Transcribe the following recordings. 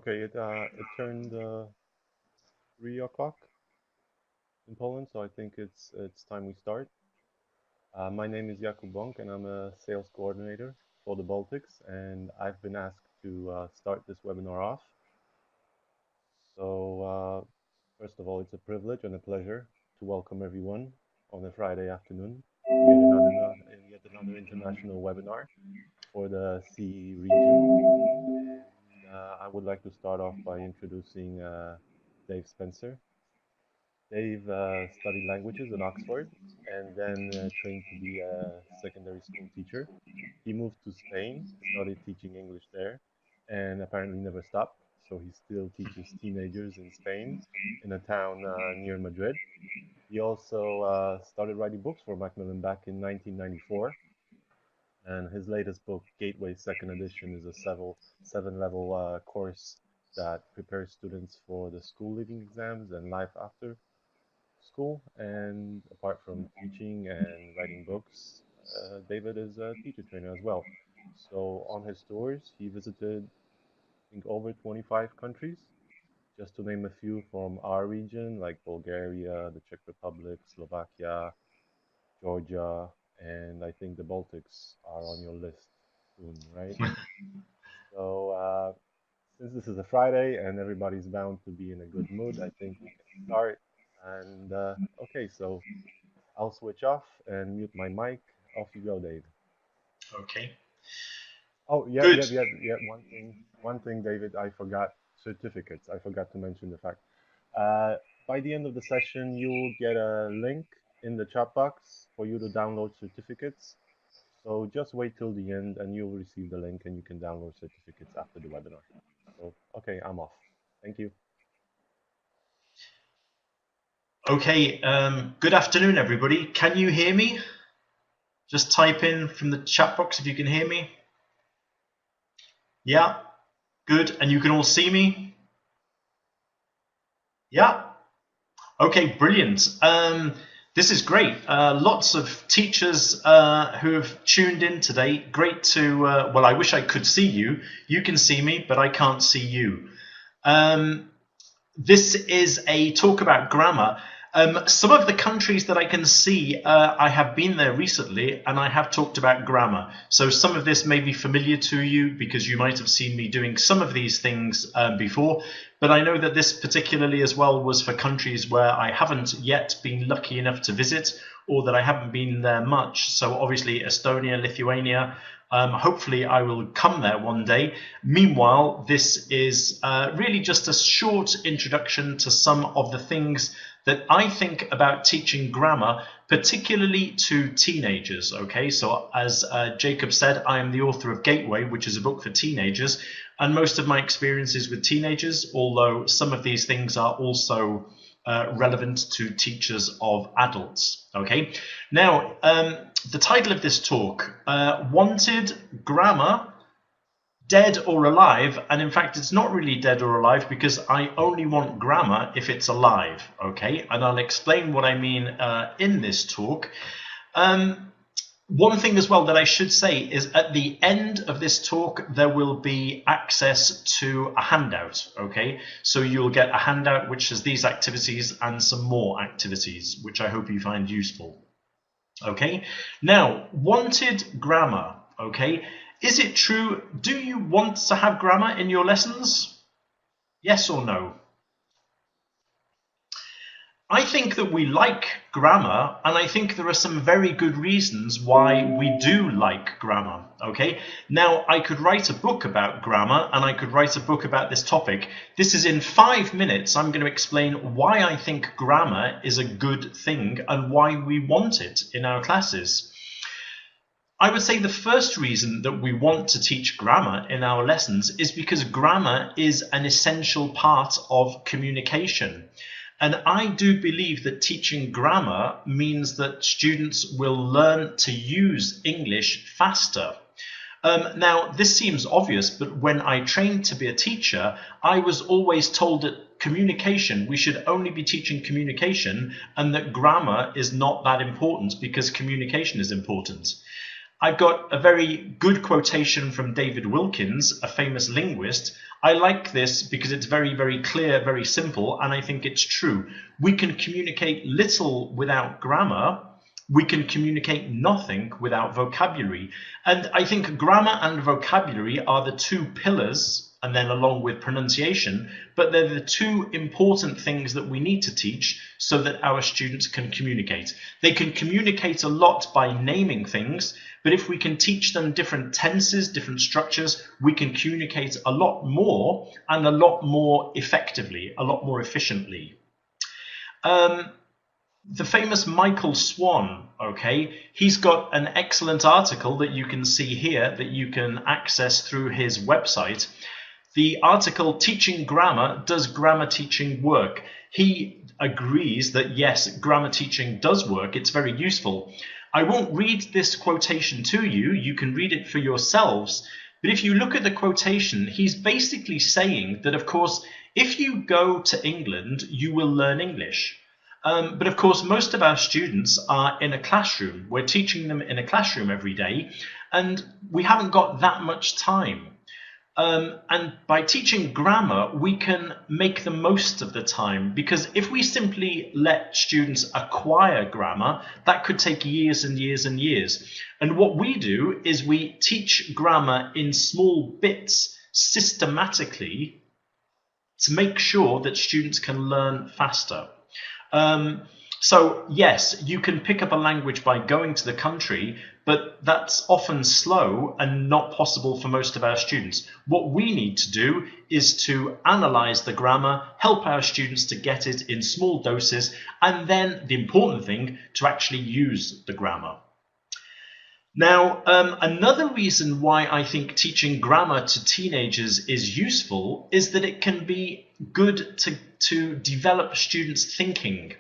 Okay, it turned 3 o'clock in Poland, so I think it's time we start. My name is Jakub Bonk, and I'm a sales coordinator for the Baltics, and I've been asked to start this webinar off. So, first of all, it's a privilege and a pleasure to welcome everyone on a Friday afternoon to yet another international webinar for the CE region. And I would like to start off by introducing Dave Spencer. Dave studied languages in Oxford and then trained to be a secondary school teacher. He moved to Spain, started teaching English there, and apparently never stopped. So he still teaches teenagers in Spain in a town near Madrid. He also started writing books for Macmillan back in 1994. And his latest book, Gateway Second Edition, is a seven-level course that prepares students for the school leaving exams and life after school. And apart from teaching and writing books, David is a teacher trainer as well. So on his tours, he visited, I think, over 25 countries, just to name a few from our region, like Bulgaria, the Czech Republic, Slovakia, Georgia, and I think the Baltics are on your list soon, right? So since this is a Friday and everybody's bound to be in a good mood, I think we can start. And okay, so I'll switch off and mute my mic. Off you go, Dave. Okay. Oh, yeah, Good. yeah, yeah, yeah. One thing, David, I forgot certificates. I forgot to mention the fact. Uh, by the end of the session, you'll get a link in the chat box for you to download certificates. So just wait till the end and you'll receive the link and you can download certificates after the webinar. So, okay, I'm off. Thank you. Okay. Good afternoon, everybody. Can you hear me? Just type in from the chat box if you can hear me. Yeah. Good. And you can all see me? Yeah. Okay, brilliant. This is great. Lots of teachers who have tuned in today. Great to, well, I wish I could see you. You can see me, but I can't see you. This is a talk about grammar. Some of the countries that I can see, I have been there recently and I have talked about grammar. So some of this may be familiar to you because you might have seen me doing some of these things before. But I know that this particularly as well was for countries where I haven't yet been lucky enough to visit or that I haven't been there much. So obviously Estonia, Lithuania. Hopefully I will come there one day. Meanwhile, this is really just a short introduction to some of the things that I think about teaching grammar, particularly to teenagers. Okay, so as Jacob said, I am the author of Gateway, which is a book for teenagers, and most of my experiences with teenagers, although some of these things are also relevant to teachers of adults. Okay, now the title of this talk, Wanted Grammar, Dead or Alive, and in fact it's not really dead or alive because I only want grammar if it's alive, okay? And I'll explain what I mean in this talk. One thing as well that I should say is at the end of this talk there will be access to a handout, okay? So you'll get a handout which has these activities and some more activities which I hope you find useful. Okay, now wanted grammar, okay? Is it true? Do you want to have grammar in your lessons? Yes or no? I think that we like grammar, and I think there are some very good reasons why we do like grammar, okay? Now, I could write a book about grammar, and I could write a book about this topic. This is in 5 minutes. I'm going to explain why I think grammar is a good thing and why we want it in our classes. I would say the first reason that we want to teach grammar in our lessons is because grammar is an essential part of communication. And I do believe that teaching grammar means that students will learn to use English faster. Now, this seems obvious, but when I trained to be a teacher, I was always told that communication, we should only be teaching communication and that grammar is not that important because communication is important. I've got a very good quotation from David Wilkins, a famous linguist. I like this because it's very, very clear, very simple, and I think it's true. We can communicate little without grammar. We can communicate nothing without vocabulary. And I think grammar and vocabulary are the two pillars, and then along with pronunciation, but they're the two important things that we need to teach so that our students can communicate. They can communicate a lot by naming things, but if we can teach them different tenses, different structures, we can communicate a lot more and a lot more effectively, a lot more efficiently. The famous Michael Swan, okay, he's got an excellent article that you can see here that you can access through his website. The article, Teaching Grammar, Does Grammar Teaching Work? He agrees that yes, grammar teaching does work. It's very useful. I won't read this quotation to you. You can read it for yourselves. But if you look at the quotation, he's basically saying that, of course, if you go to England, you will learn English. But of course, most of our students are in a classroom. We're teaching them in a classroom every day, and we haven't got that much time. And by teaching grammar, we can make the most of the time, because if we simply let students acquire grammar, that could take years and years and years. And what we do is we teach grammar in small bits systematically to make sure that students can learn faster. So yes, you can pick up a language by going to the country, but that's often slow and not possible for most of our students. What we need to do is to analyze the grammar, help our students to get it in small doses, and then the important thing, to actually use the grammar. Now, another reason why I think teaching grammar to teenagers is useful is that it can be good to develop students' thinking.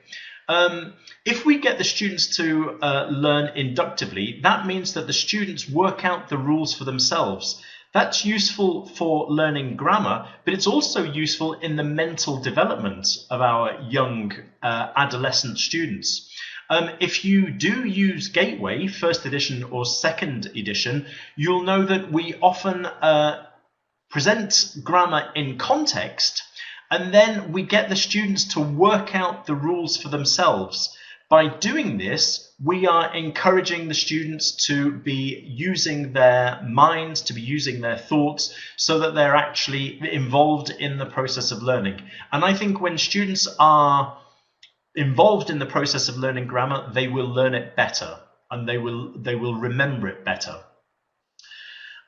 If we get the students to learn inductively, that means that the students work out the rules for themselves. That's useful for learning grammar, but it's also useful in the mental development of our young adolescent students. If you do use Gateway, first edition or second edition, you'll know that we often present grammar in context, and then we get the students to work out the rules for themselves. By doing this, we are encouraging the students to be using their minds, to be using their thoughts, so that they're actually involved in the process of learning. And I think when students are involved in the process of learning grammar, they will learn it better, and they will remember it better.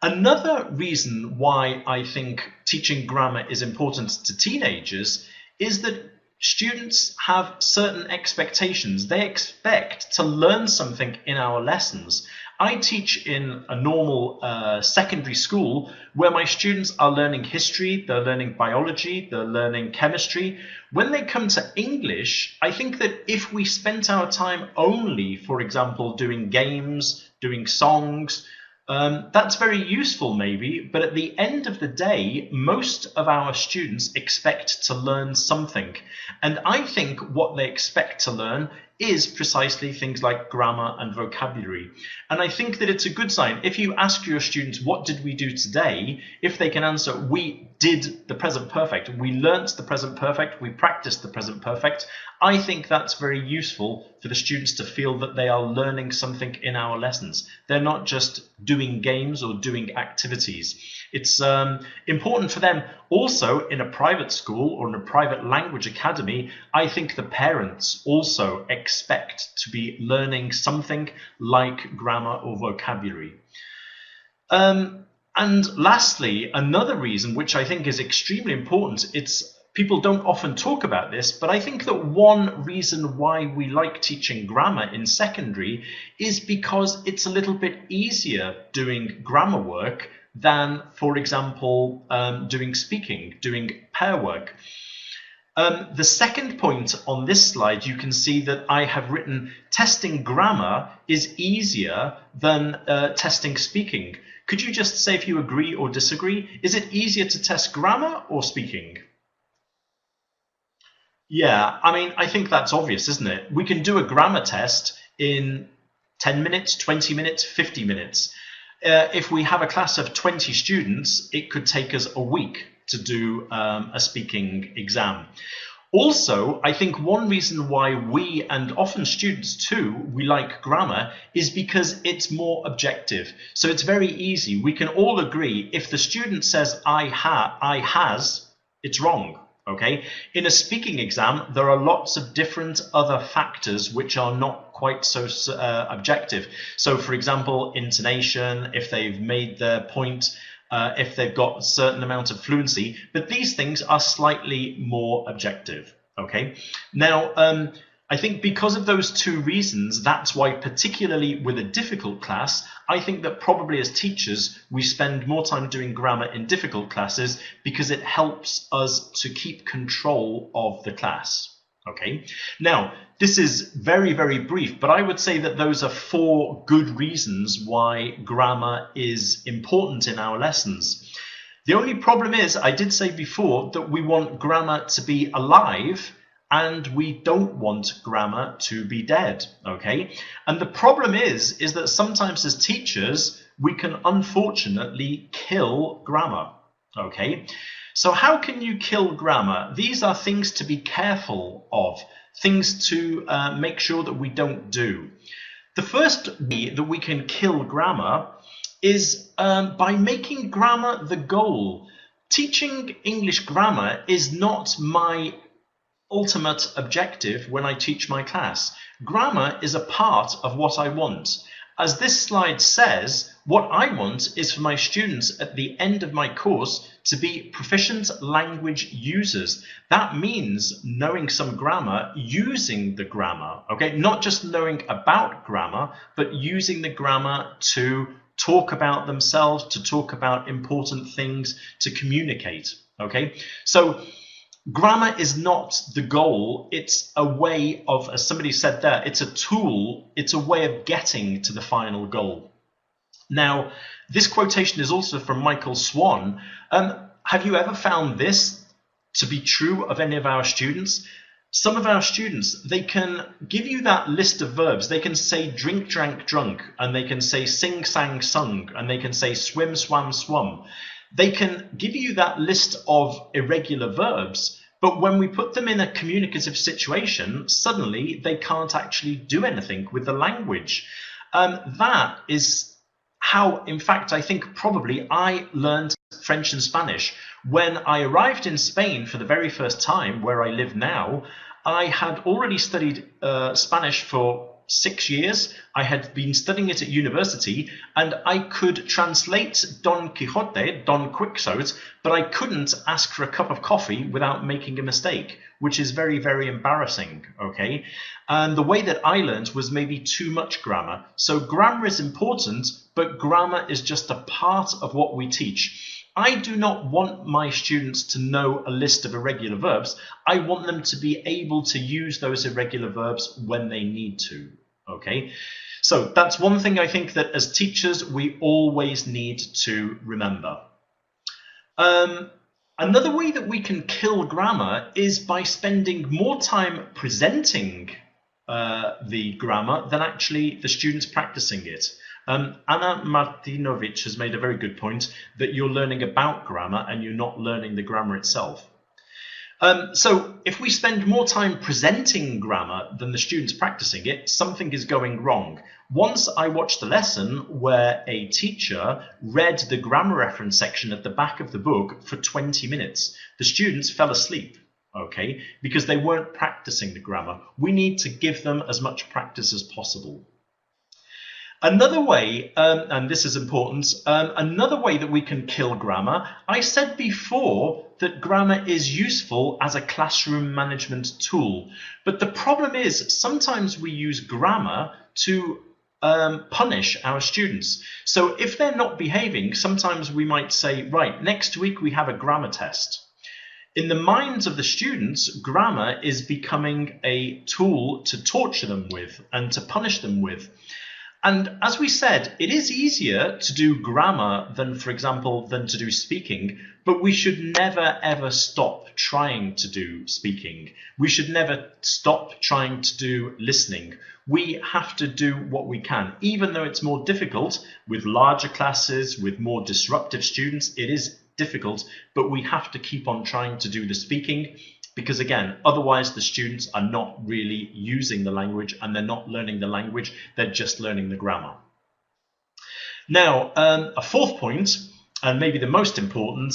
Another reason why I think teaching grammar is important to teenagers is that students have certain expectations. They expect to learn something in our lessons. I teach in a normal secondary school where my students are learning history, they're learning biology, they're learning chemistry. When they come to English, I think that if we spent our time only, for example, doing games, doing songs, that's very useful maybe, but at the end of the day, most of our students expect to learn something. And I think what they expect to learn is precisely things like grammar and vocabulary. And I think that it's a good sign. If you ask your students, what did we do today? If they can answer, we did the present perfect, we learnt the present perfect, we practiced the present perfect, I think that's very useful for the students to feel that they are learning something in our lessons. They're not just doing games or doing activities. It's important for them. Also, in a private school or in a private language academy, I think the parents also expect to be learning something like grammar or vocabulary. And lastly, another reason which I think is extremely important, people don't often talk about this, but I think that one reason why we like teaching grammar in secondary is because it's a little bit easier doing grammar work than, for example, doing speaking, doing pair work. The second point on this slide, you can see that I have written testing grammar is easier than testing speaking. Could you just say if you agree or disagree? Is it easier to test grammar or speaking? Yeah, I mean, I think that's obvious, isn't it? We can do a grammar test in 10 minutes, 20 minutes, 50 minutes. If we have a class of 20 students, it could take us a week to do a speaking exam. Also, I think one reason why we, and often students too, we like grammar is because it's more objective. So it's very easy. We can all agree if the student says I has, it's wrong. Okay. In a speaking exam, there are lots of different other factors which are not quite so objective. So, for example, intonation, if they've made their point, if they've got a certain amount of fluency, but these things are slightly more objective. Okay. Now, I think because of those two reasons, that's why, particularly with a difficult class, I think that probably as teachers, we spend more time doing grammar in difficult classes because it helps us to keep control of the class. Okay. Now, this is very, very brief, but I would say that those are 4 good reasons why grammar is important in our lessons. The only problem is, I did say before that we want grammar to be alive and we don't want grammar to be dead, okay? And the problem is that sometimes as teachers, we can unfortunately kill grammar, okay? So how can you kill grammar? These are things to be careful of, things to make sure that we don't do. The first way that we can kill grammar is by making grammar the goal. Teaching English grammar is not my ultimate objective when I teach my class. Grammar is a part of what I want. As this slide says, what I want is for my students at the end of my course to be proficient language users. That means knowing some grammar, using the grammar, okay? Not just knowing about grammar, but using the grammar to talk about themselves, to talk about important things, to communicate, okay? So grammar is not the goal. It's a way of, as somebody said there, it's a tool. It's a way of getting to the final goal. Now, this quotation is also from Michael Swan. Have you ever found this to be true of any of our students? Some of our students, they can give you that list of verbs. They can say drink, drank, drunk, and they can say sing, sang, sung, and they can say swim, swam, swum. They can give you that list of irregular verbs, but when we put them in a communicative situation, suddenly they can't actually do anything with the language. That is how, in fact, I think probably I learned French and Spanish. When I arrived in Spain for the very first time, where I live now, I had already studied Spanish for 6 years. I had been studying it at university, and I could translate Don Quixote, Don Quixote, but I couldn't ask for a cup of coffee without making a mistake, which is very, very embarrassing, okay? And the way that I learned was maybe too much grammar. So grammar is important, but grammar is just a part of what we teach. I do not want my students to know a list of irregular verbs. I want them to be able to use those irregular verbs when they need to, okay? So that's one thing I think that as teachers, we always need to remember. Another way that we can kill grammar is by spending more time presenting the grammar than actually the students practicing it. Anna Martinovic has made a very good point that you're learning about grammar and you're not learning the grammar itself. So if we spend more time presenting grammar than the students practicing it, something is going wrong. Once I watched a lesson where a teacher read the grammar reference section at the back of the book for 20 minutes. The students fell asleep, okay, because they weren't practicing the grammar. We need to give them as much practice as possible. Another way, and this is important, another way that we can kill grammar, I said before that grammar is useful as a classroom management tool. But the problem is sometimes we use grammar to punish our students. So if they're not behaving, sometimes we might say, right, next week we have a grammar test. In the minds of the students, grammar is becoming a tool to torture them with and to punish them with. And as we said, it is easier to do grammar than, for example, than to do speaking, but we should never ever stop trying to do speaking. We should never stop trying to do listening. We have to do what we can, even though it's more difficult with larger classes, with more disruptive students. It is difficult, but we have to keep on trying to do the speaking, because again, otherwise the students are not really using the language and they're not learning the language, they're just learning the grammar. Now, a fourth point, and maybe the most important,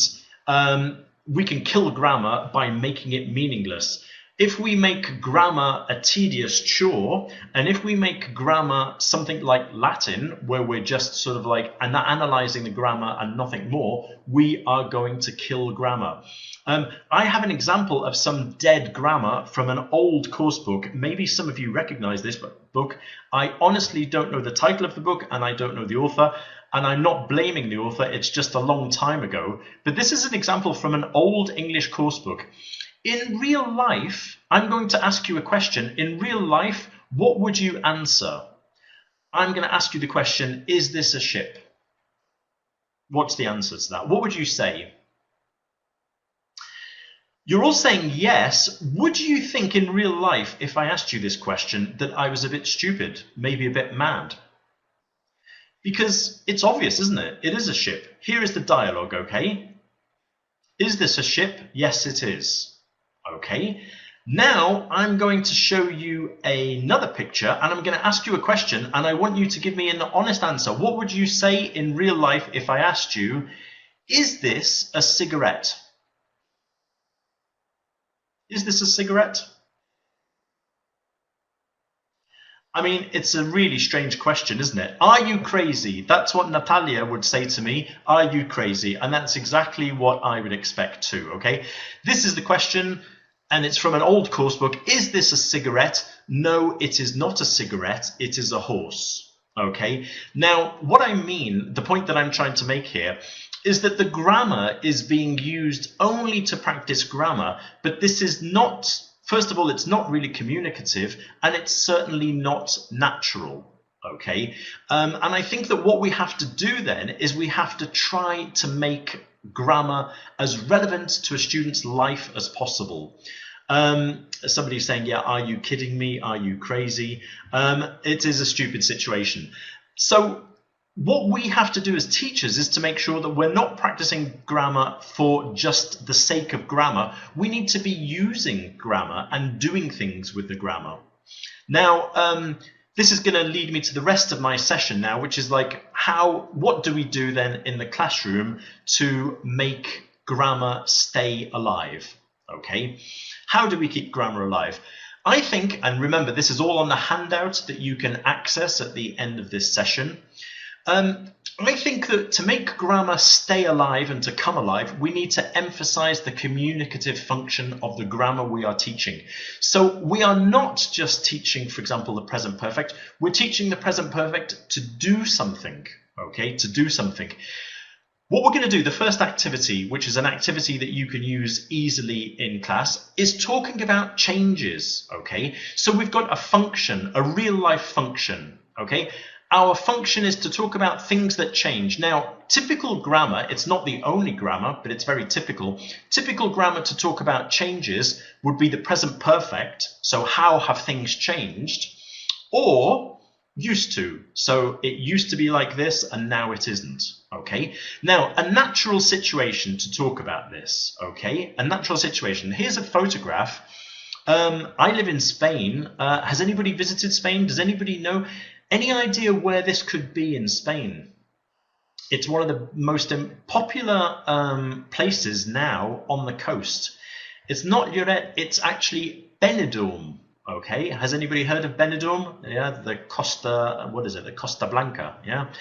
we can kill grammar by making it meaningless. If we make grammar a tedious chore, and if we make grammar something like Latin, where we're just sort of like analyzing the grammar and nothing more, we are going to kill grammar. I have an example of some dead grammar from an old course book. Maybe some of you recognize this book. I honestly don't know the title of the book and I don't know the author, and I'm not blaming the author, it's just a long time ago. But this is an example from an old English course book. In real life, I'm going to ask you a question. In real life, what would you answer? I'm going to ask you the question, is this a ship? What's the answer to that? What would you say? You're all saying yes. Would you think in real life, if I asked you this question, that I was a bit stupid, maybe a bit mad? Because it's obvious, isn't it? It is a ship. Here is the dialogue, okay? Is this a ship? Yes, it is. Okay. Now I'm going to show you another picture and I'm going to ask you a question and I want you to give me an honest answer. What would you say in real life if I asked you, is this a cigarette? Is this a cigarette? I mean, it's a really strange question, isn't it? Are you crazy? That's what Natalia would say to me. Are you crazy? And that's exactly what I would expect too, okay? This is the question, and it's from an old course book. Is this a cigarette? No, it is not a cigarette. It is a horse, okay? Now, what I mean, the point that I'm trying to make here, is that the grammar is being used only to practice grammar, but this is not, first of all, it's not really communicative, and it's certainly not natural, okay? And I think that what we have to do then is we have to try to make grammar as relevant to a student's life as possible. Somebody's saying, yeah, are you kidding me? Are you crazy? It is a stupid situation. So what we have to do as teachers is to make sure that we're not practicing grammar for just the sake of grammar. We need to be using grammar and doing things with the grammar. Now, this is going to lead me to the rest of my session now, which is like, what do we do then in the classroom to make grammar stay alive? Okay, how do we keep grammar alive? I think, and remember, this is all on the handout that you can access at the end of this session. I think that to make grammar stay alive and to come alive, we need to emphasize the communicative function of the grammar we are teaching. So we are not just teaching, for example, the present perfect. We're teaching the present perfect to do something, okay, to do something. What we're going to do, the first activity, which is an activity that you can use easily in class, is talking about changes, okay? So we've got a function, a real life function, okay? Our function is to talk about things that change. Now, typical grammar, it's not the only grammar, but it's very typical. Typical grammar to talk about changes would be the present perfect. So how have things changed? Or used to. So it used to be like this and now it isn't. Okay. Now, a natural situation to talk about this. Okay. A natural situation. Here's a photograph. I live in Spain. Has anybody visited Spain? Does anybody know? Any idea where this could be in Spain? It's one of the most popular places now on the coast. It's not Lloret, it's actually Benidorm. Okay, has anybody heard of Benidorm? Yeah, the Costa, what is it? The Costa Blanca, yeah?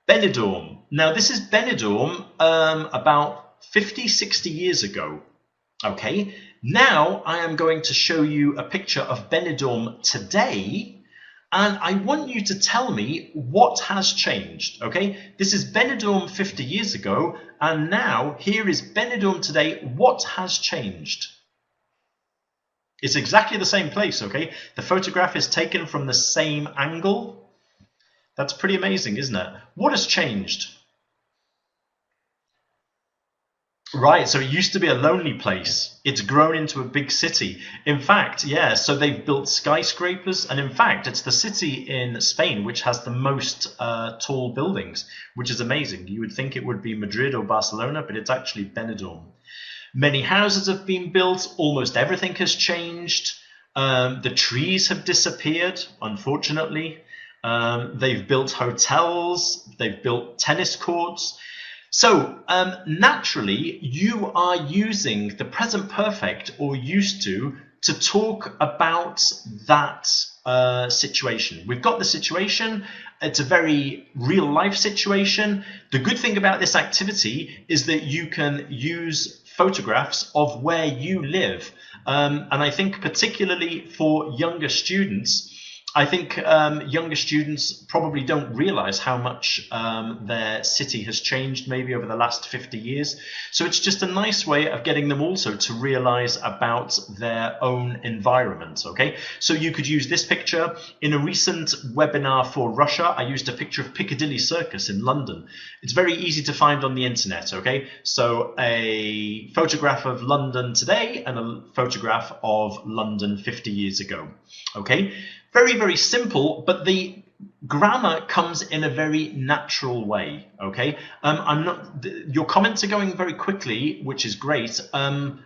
Benidorm. Now, this is Benidorm about 50, 60 years ago. Okay, now I am going to show you a picture of Benidorm today. And I want you to tell me what has changed, okay? This is Benidorm 50 years ago, and now here is Benidorm today. What has changed? It's exactly the same place, okay? The photograph is taken from the same angle. That's pretty amazing, isn't it? What has changed? Right, so it used to be a lonely place. It's grown into a big city. In fact, yeah, so they've built skyscrapers, and in fact, it's the city in Spain which has the most tall buildings, which is amazing. You would think it would be Madrid or Barcelona, but it's actually Benidorm. Many houses have been built, almost everything has changed. The trees have disappeared, unfortunately. They've built hotels, they've built tennis courts. So naturally, you are using the present perfect, or used to talk about that situation. We've got the situation. It's a very real life situation. The good thing about this activity is that you can use photographs of where you live. And I think particularly for younger students, I think younger students probably don't realize how much their city has changed maybe over the last 50 years. So it's just a nice way of getting them also to realize about their own environment, okay? So you could use this picture. In a recent webinar for Russia, I used a picture of Piccadilly Circus in London. It's very easy to find on the internet, okay? So a photograph of London today and a photograph of London 50 years ago, okay? Very, very simple, but the grammar comes in a very natural way, okay? Your comments are going very quickly, which is great.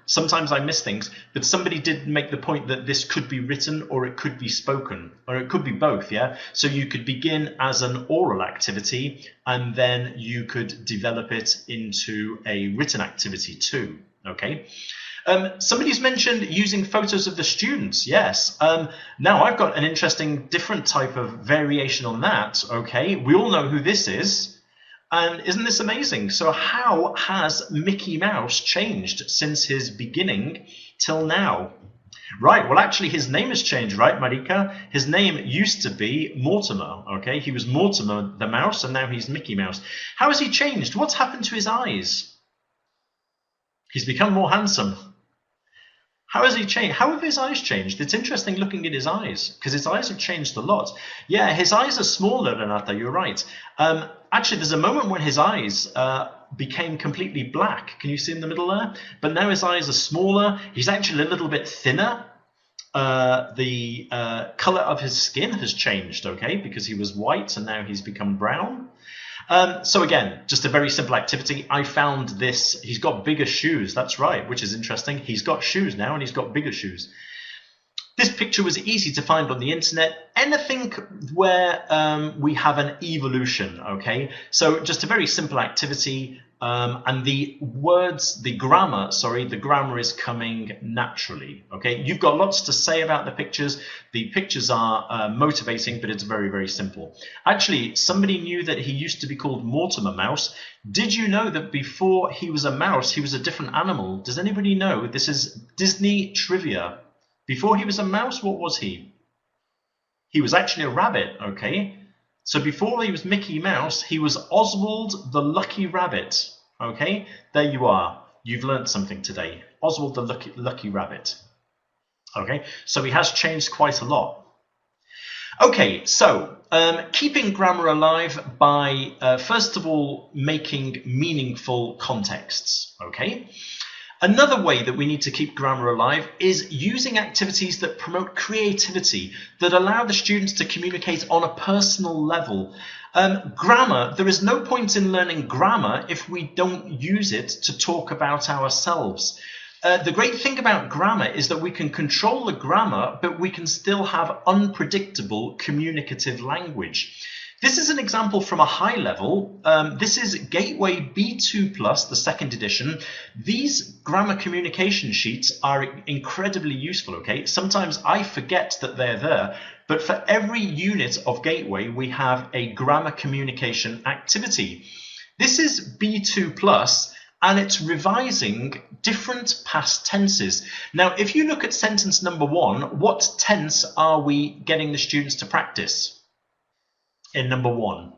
Sometimes I miss things, but somebody did make the point that this could be written or it could be spoken, or it could be both, yeah? So you could begin as an oral activity and then you could develop it into a written activity too, okay? Somebody's mentioned using photos of the students. Yes. Now I've got an interesting different type of variation on that. Okay. We all know who this is. And isn't this amazing? So how has Mickey Mouse changed since his beginning till now? Right. Well, actually, his name has changed, right, Marika? His name used to be Mortimer. Okay. He was Mortimer the mouse, and now he's Mickey Mouse. How has he changed? What's happened to his eyes? He's become more handsome. How has he changed? How have his eyes changed? It's interesting looking at his eyes, because his eyes have changed a lot. Yeah, his eyes are smaller, Renata, you're right. Actually, there's a moment when his eyes became completely black. Can you see in the middle there? But now his eyes are smaller. He's actually a little bit thinner. The color of his skin has changed, okay, because he was white and now he's become brown. So again, just a very simple activity. I found this. He's got bigger shoes. That's right, which is interesting. He's got shoes now and he's got bigger shoes. This picture was easy to find on the internet. Anything where we have an evolution, okay? So just a very simple activity. And the grammar is coming naturally, okay? You've got lots to say about the pictures. The pictures are motivating, but it's very, very simple. Actually, somebody knew that he used to be called Mortimer Mouse. Did you know that before he was a mouse, he was a different animal? Does anybody know? This is Disney trivia. Before he was a mouse, what was he? He was actually a rabbit, okay? So before he was Mickey Mouse, he was Oswald the Lucky Rabbit, okay? There you are. You've learned something today. Oswald the Lucky Rabbit, okay? So he has changed quite a lot. Okay, so keeping grammar alive by, first of all, making meaningful contexts, okay? Another way that we need to keep grammar alive is using activities that promote creativity, that allow the students to communicate on a personal level. Grammar, there is no point in learning grammar if we don't use it to talk about ourselves. The great thing about grammar is that we can control the grammar, but we can still have unpredictable communicative language. This is an example from a high level. This is Gateway B2+, the second edition. These grammar communication sheets are incredibly useful, okay? Sometimes I forget that they're there, but for every unit of Gateway, we have a grammar communication activity. This is B2+, and it's revising different past tenses. Now, if you look at sentence number 1, what tense are we getting the students to practice? In number 1,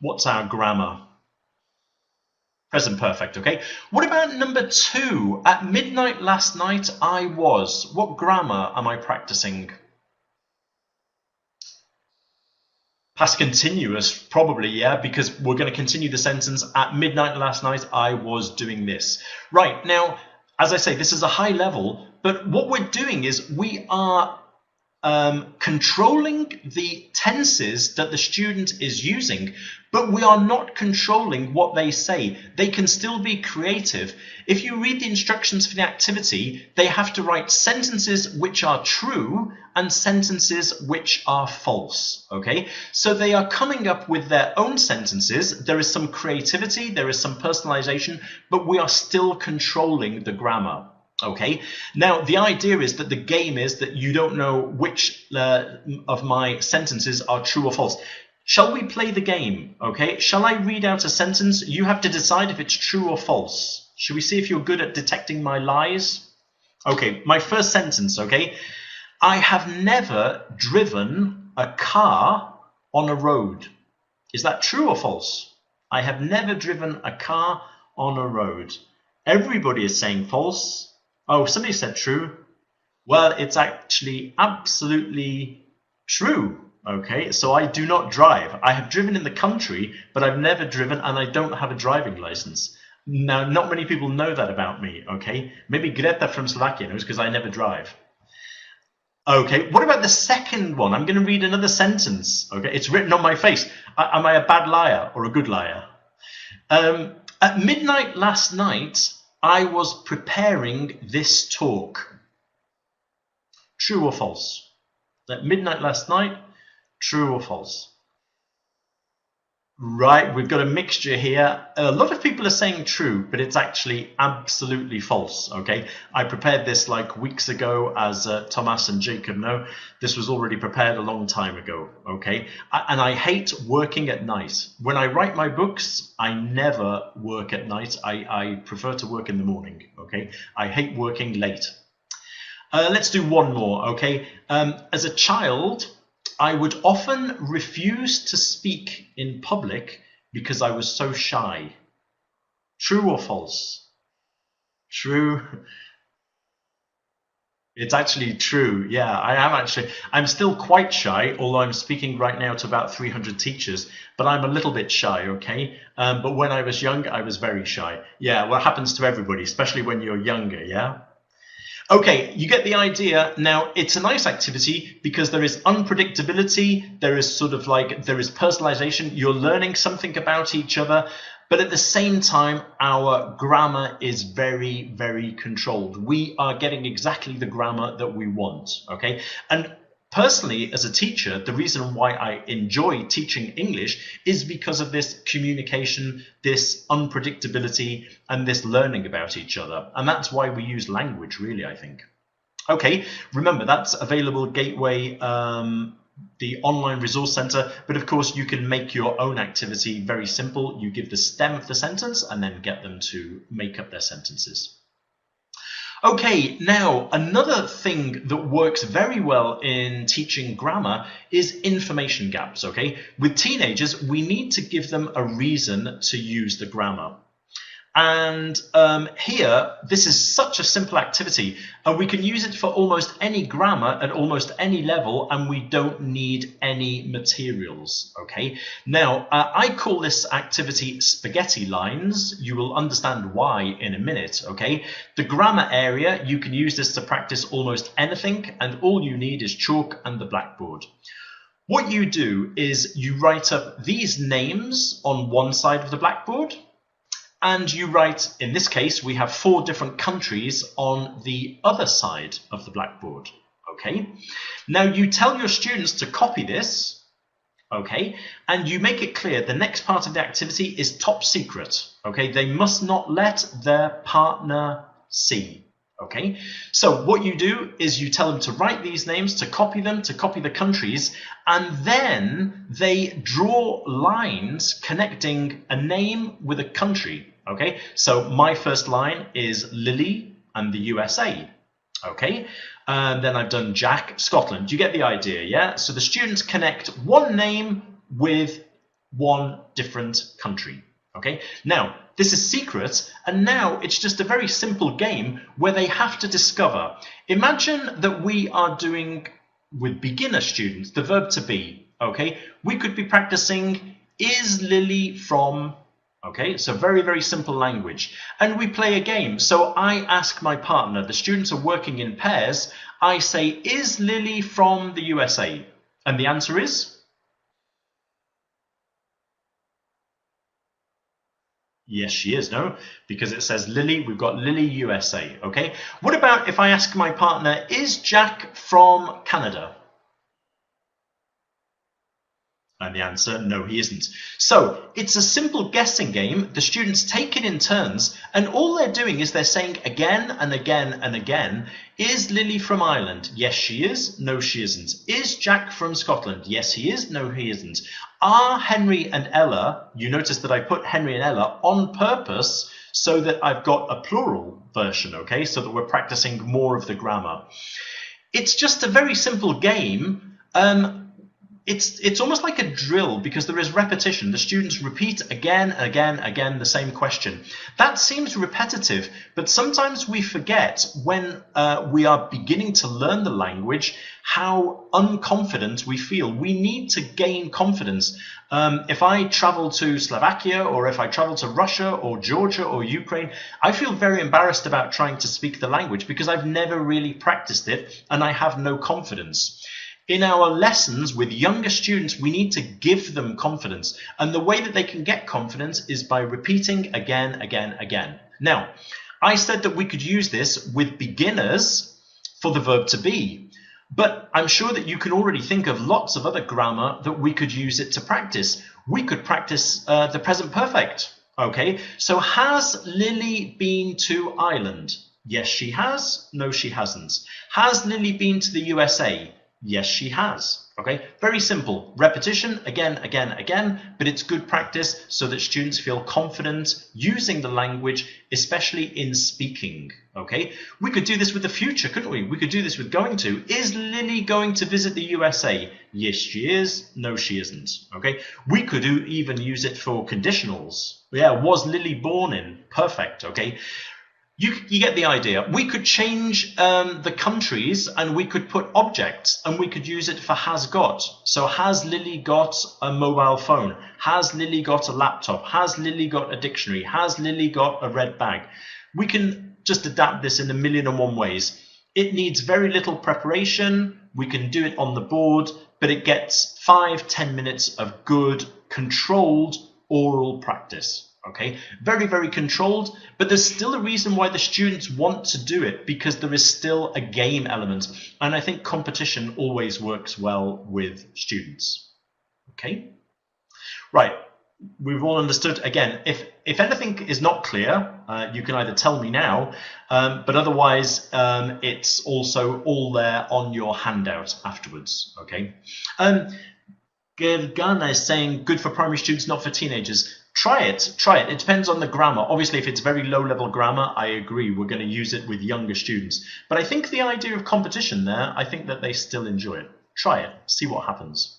what's our grammar? Present perfect, okay? What about number 2? At midnight last night, I was. What grammar am I practicing? Past continuous, probably, yeah, because we're going to continue the sentence. At midnight last night, I was doing this. Right, now, as I say, this is a high level, but what we're doing is we are controlling the tenses that the student is using, but we are not controlling what they say. They can still be creative. If you read the instructions for the activity, they have to write sentences which are true and sentences which are false. Okay, so they are coming up with their own sentences. There is some creativity, there is some personalization, but we are still controlling the grammar. Okay, now the idea is that the game is that you don't know which of my sentences are true or false. Shall we play the game? Okay, shall I read out a sentence? You have to decide if it's true or false. Should we see if you're good at detecting my lies? Okay, my first sentence, okay? I have never driven a car on a road. Is that true or false? I have never driven a car on a road. Everybody is saying false. Oh, somebody said true. Well, it's actually absolutely true. Okay, so I do not drive. I have driven in the country, but I've never driven, and I don't have a driving license. Now, not many people know that about me, okay? Maybe Greta from Slovakia knows because I never drive. Okay, what about the second one? I'm going to read another sentence. Okay, it's written on my face. Am I a bad liar or a good liar? At midnight last night, I was preparing this talk. True or false? At midnight last night, true or false? Right, we've got a mixture here. A lot of people are saying true, but it's actually absolutely false, okay? I prepared this like weeks ago, as Thomas and Jacob know. This was already prepared a long time ago, okay? And I hate working at night. When I write my books, I never work at night. I prefer to work in the morning, okay? I hate working late. Let's do one more, okay? As a child, I would often refuse to speak in public because I was so shy. True or false? True. It's actually true. Yeah, I am actually. I'm still quite shy, although I'm speaking right now to about 300 teachers, but I'm a little bit shy, okay? But when I was young, I was very shy. Yeah, well, it happens to everybody, especially when you're younger, yeah? Okay, you get the idea. Now, it's a nice activity because there is unpredictability, there is personalization, you're learning something about each other, but at the same time, our grammar is very, very controlled. We are getting exactly the grammar that we want, okay? And personally, as a teacher, the reason why I enjoy teaching English is because of this communication, this unpredictability, and this learning about each other. And that's why we use language, really, I think. Okay, remember, that's available Gateway, the online resource center, but of course you can make your own activity very simple. You give the stem of the sentence and then get them to make up their sentences. Okay, now another thing that works very well in teaching grammar is information gaps, okay? With teenagers, we need to give them a reason to use the grammar. And here, this is such a simple activity, and we can use it for almost any grammar at almost any level, and we don't need any materials, okay? Now, I call this activity spaghetti lines. You will understand why in a minute, okay? The grammar area, you can use this to practice almost anything, and all you need is chalk and the blackboard. What you do is you write up these names on one side of the blackboard, and you write, in this case, we have 4 different countries on the other side of the blackboard, okay? Now, you tell your students to copy this, okay? And you make it clear the next part of the activity is top secret, okay? They must not let their partner see, okay? So what you do is you tell them to write these names, to copy them, to copy the countries, and then they draw lines connecting a name with a country. Okay, so my first line is Lily and the USA. Okay, and then I've done Jack, Scotland. You get the idea, yeah? So the students connect one name with one different country. Okay, now this is secret, and now it's just a very simple game where they have to discover. Imagine that we are doing with beginner students the verb to be. okay, we could be practicing is Lily from, okay, so very, very simple language. And we play a game. So I ask my partner, the students are working in pairs, I say, is Lily from the USA? And the answer is? Yes, she is. No, because it says Lily. We've got Lily USA. Okay. What about if I ask my partner, is Jack from Canada? And the answer, no, he isn't. So it's a simple guessing game. The students take it in turns, and all they're doing is they're saying again and again and again, is Lily from Ireland? Yes, she is. No, she isn't. Is Jack from Scotland? Yes, he is. No, he isn't. Are Henry and Ella, you notice that I put Henry and Ella on purpose so that I've got a plural version, okay, so that we're practicing more of the grammar. It's just a very simple game. It's almost like a drill because there is repetition. The students repeat again, again, again the same question. That seems repetitive, but sometimes we forget when we are beginning to learn the language how unconfident we feel. We need to gain confidence. If I travel to Slovakia or if I travel to Russia or Georgia or Ukraine, I feel very embarrassed about trying to speak the language because I've never really practiced it and I have no confidence. In our lessons with younger students, we need to give them confidence. And the way that they can get confidence is by repeating again, again, again. Now, I said that we could use this with beginners for the verb to be. But I'm sure that you can already think of lots of other grammar that we could use it to practice. We could practice the present perfect. Okay, so has Lily been to Ireland? Yes, she has. No, she hasn't. Has Lily been to the USA? Yes, she has. Okay, very simple. Repetition, again, again, again, but it's good practice so that students feel confident using the language, especially in speaking. Okay, we could do this with the future, couldn't we? We could do this with going to. Is Lily going to visit the USA? Yes, she is. No, she isn't. Okay, we could even use it for conditionals. Yeah, was Lily born in? Perfect. Okay. You get the idea. We could change the countries and we could put objects and we could use it for has got. So has Lily got a mobile phone? Has Lily got a laptop? Has Lily got a dictionary? Has Lily got a red bag? We can just adapt this in a million and one ways. It needs very little preparation. We can do it on the board, but it gets 5-10 minutes of good, controlled oral practice. Okay, very, very controlled, but there's still a reason why the students want to do it because there is still a game element. And I think competition always works well with students. Okay, right. We've all understood. Again, if anything is not clear, you can either tell me now, but otherwise it's also all there on your handout afterwards. Okay. Gergana is saying good for primary students, not for teenagers. Try it. It depends on the grammar. Obviously, if it's very low level grammar, I agree, we're going to use it with younger students. But I think the idea of competition there, I think that they still enjoy it. Try it, see what happens.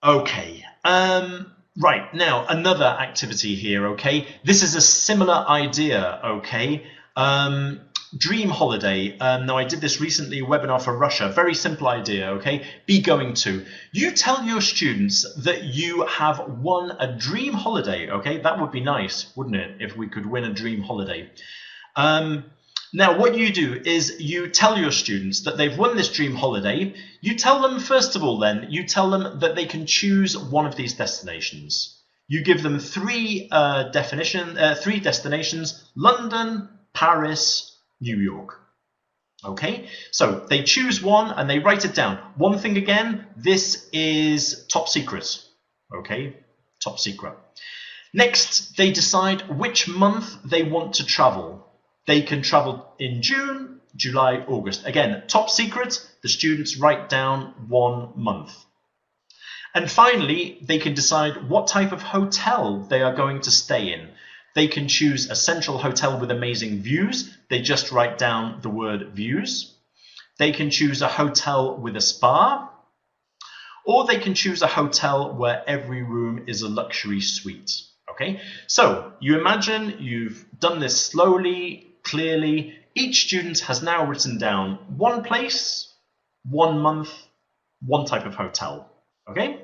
Okay, right, now another activity here, okay? This is a similar idea, okay? Dream holiday. Now I did this recently, a webinar for Russia. Very simple idea, okay? Be going to. You tell your students that you have won a dream holiday, okay? That would be nice, wouldn't it, if we could win a dream holiday. Now what you do is you tell your students that they've won this dream holiday. You tell them, first of all then, you tell them that they can choose one of these destinations. You give them three destinations: London, Paris, New York. Okay, so they choose one and they write it down. One thing again, this is top secret. Okay, top secret. Next, they decide which month they want to travel. They can travel in June, July, August. Again, top secret, the students write down 1 month. And finally, they can decide what type of hotel they are going to stay in. They can choose a central hotel with amazing views. They just write down the word views. They can choose a hotel with a spa. Or they can choose a hotel where every room is a luxury suite. Okay, so you imagine you've done this slowly, clearly. Each student has now written down 1 place, 1 month, one type of hotel. Okay?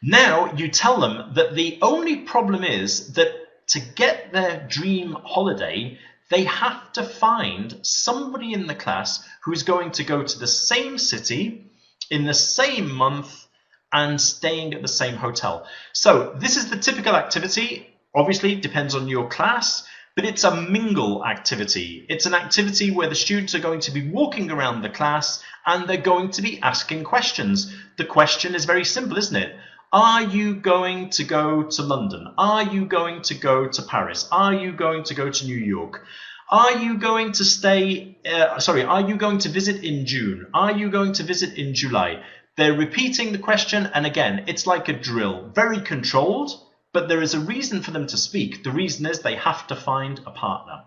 Now you tell them that the only problem is that to get their dream holiday, they have to find somebody in the class who's going to go to the same city in the same month and staying at the same hotel. So this is the typical activity. Obviously, it depends on your class, but it's a mingle activity. It's an activity where the students are going to be walking around the class and they're going to be asking questions. The question is very simple, isn't it? Are you going to go to London? Are you going to go to Paris? Are you going to go to New York? Are you going to stay, are you going to visit in June? Are you going to visit in July? They're repeating the question, and again, it's like a drill, very controlled, but there is a reason for them to speak. The reason is they have to find a partner.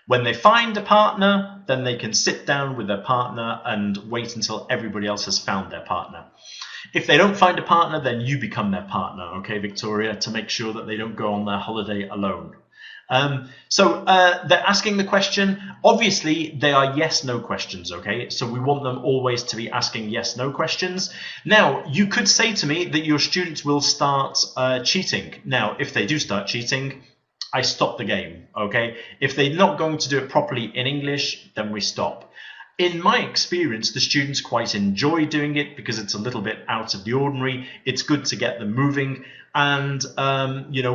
When they find a partner, then they can sit down with their partner and wait until everybody else has found their partner. If they don't find a partner, then you become their partner, okay, Victoria, to make sure that they don't go on their holiday alone. They're asking the question. Obviously, they are yes-no questions, okay? So we want them always to be asking yes-no questions. Now, you could say to me that your students will start cheating. Now, if they do start cheating, I stop the game, okay? If they're not going to do it properly in English, then we stop. In my experience, the students quite enjoy doing it because it's a little bit out of the ordinary. It's good to get them moving, and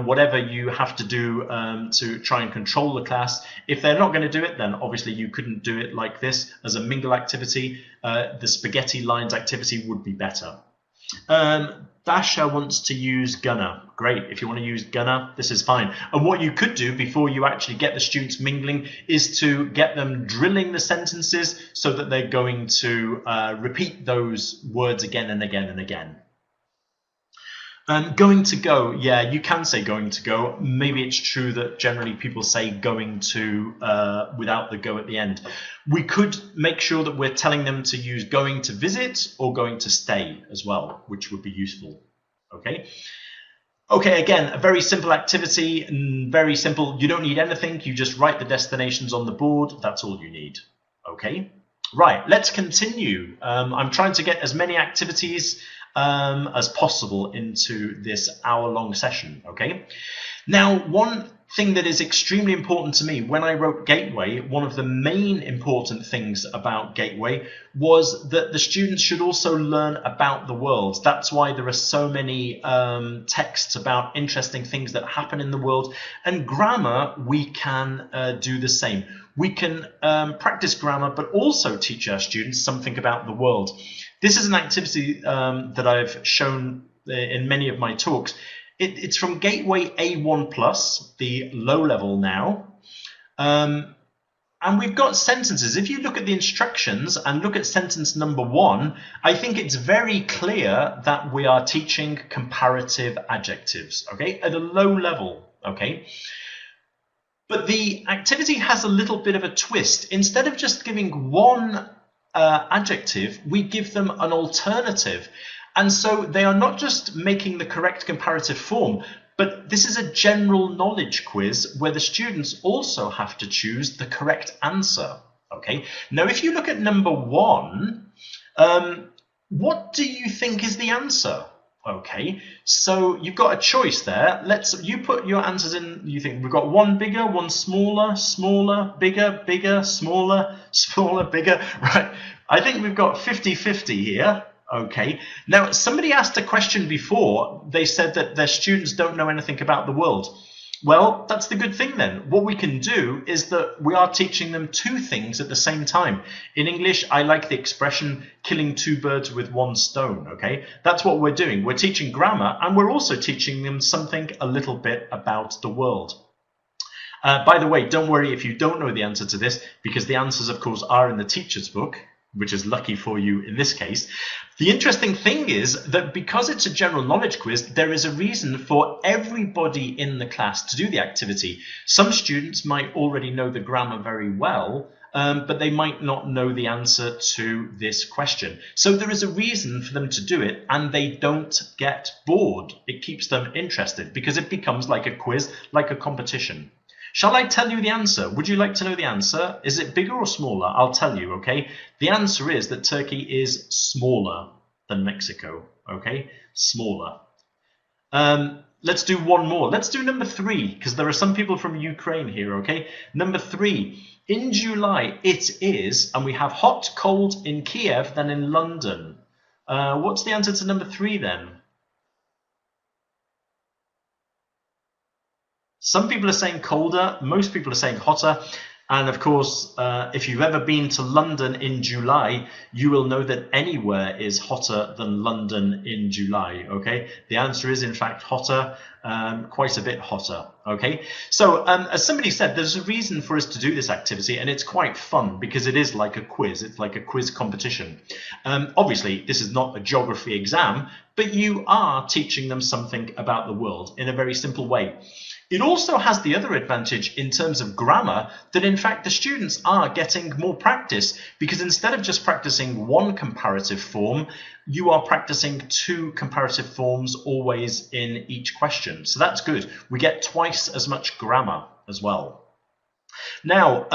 whatever you have to do to try and control the class. If they're not going to do it, then obviously you couldn't do it like this as a mingle activity. The spaghetti lines activity would be better. Dasha wants to use Gunner. Great, if you want to use Gunner, this is fine. And what you could do before you actually get the students mingling is to get them drilling the sentences so that they're going to repeat those words again and again and again. Going to go, yeah, you can say going to go. Maybe it's true that generally people say going to without the go at the end. We could make sure that we're telling them to use going to visit or going to stay as well, which would be useful. Okay. Okay, again, a very simple activity, very simple. You don't need anything. You just write the destinations on the board. That's all you need. Okay. Right, let's continue. I'm trying to get as many activities as possible into this hour-long session, okay? Now, one thing that is extremely important to me, when I wrote Gateway, one of the main important things about Gateway was that the students should also learn about the world. That's why there are so many texts about interesting things that happen in the world. And grammar, we can do the same. We can practice grammar, but also teach our students something about the world. This is an activity that I've shown in many of my talks. It's from Gateway A1+, the low level now. And we've got sentences. If you look at the instructions and look at sentence number 1, I think it's very clear that we are teaching comparative adjectives, okay, at a low level, okay? But the activity has a little bit of a twist. Instead of just giving one adjective, we give them an alternative. And so they are not just making the correct comparative form, but this is a general knowledge quiz where the students also have to choose the correct answer. Okay. Now, if you look at number 1, what do you think is the answer? Okay, so you've got a choice there. You put your answers in. You think we've got one bigger, one smaller, smaller, bigger, bigger, smaller, smaller, bigger. Right. I think we've got 50-50 here. Okay. Now, somebody asked a question before. They said that their students don't know anything about the world. Well, that's the good thing then. What we can do is that we are teaching them 2 things at the same time. In English, I like the expression killing 2 birds with 1 stone, okay? That's what we're doing. We're teaching grammar and we're also teaching them something a little bit about the world. By the way, don't worry if you don't know the answer to this, because the answers, of course, are in the teacher's book, which is lucky for you in this case. The interesting thing is that because it's a general knowledge quiz, there is a reason for everybody in the class to do the activity. Some students might already know the grammar very well, but they might not know the answer to this question. So there is a reason for them to do it, and they don't get bored. It keeps them interested because it becomes like a quiz, like a competition. Shall I tell you the answer? Would you like to know the answer? Is it bigger or smaller? I'll tell you, okay? The answer is that Turkey is smaller than Mexico. Okay, smaller. Let's do one more. Let's do number 3, because there are some people from Ukraine here, okay? Number 3, in July it is, and we have hot, cold in Kiev than in London. What's the answer to number 3 then? Some people are saying colder, most people are saying hotter. And of course, if you've ever been to London in July, you will know that anywhere is hotter than London in July, okay? The answer is, in fact, hotter, quite a bit hotter, okay? So, as somebody said, there's a reason for us to do this activity, and it's quite fun because it is like a quiz. It's like a quiz competition. Obviously, this is not a geography exam, but you are teaching them something about the world in a very simple way. It also has the other advantage in terms of grammar that in fact the students are getting more practice, because instead of just practicing one comparative form, you are practicing 2 comparative forms always in each question. So that's good. We get twice as much grammar as well. Now,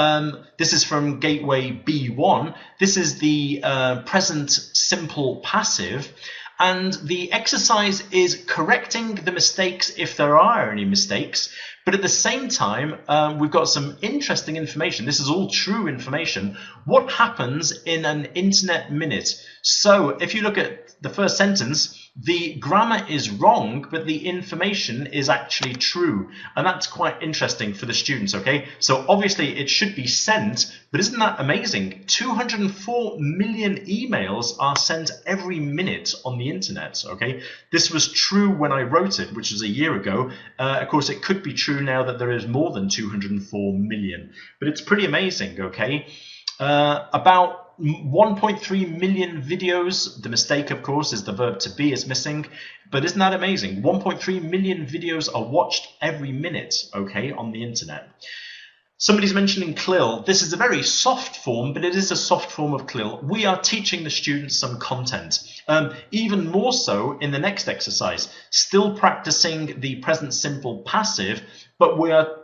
this is from Gateway B1. This is the present simple passive. And the exercise is correcting the mistakes if there are any mistakes. But at the same time, we've got some interesting information. This is all true information. What happens in an internet minute? So if you look at the first sentence, the grammar is wrong, but the information is actually true. And that's quite interesting for the students, okay? So obviously it should be sent, but isn't that amazing? 204 million emails are sent every minute on the internet, okay? This was true when I wrote it, which was a year ago. Of course, it could be true now that there is more than 204 million, but it's pretty amazing, okay? About 1.3 million videos. The mistake, of course, is the verb to be is missing, but isn't that amazing? 1.3 million videos are watched every minute, okay, on the internet. Somebody's mentioning CLIL. This is a very soft form, but it is a soft form of CLIL. We are teaching the students some content. Even more so in the next exercise, still practicing the present simple passive, but we are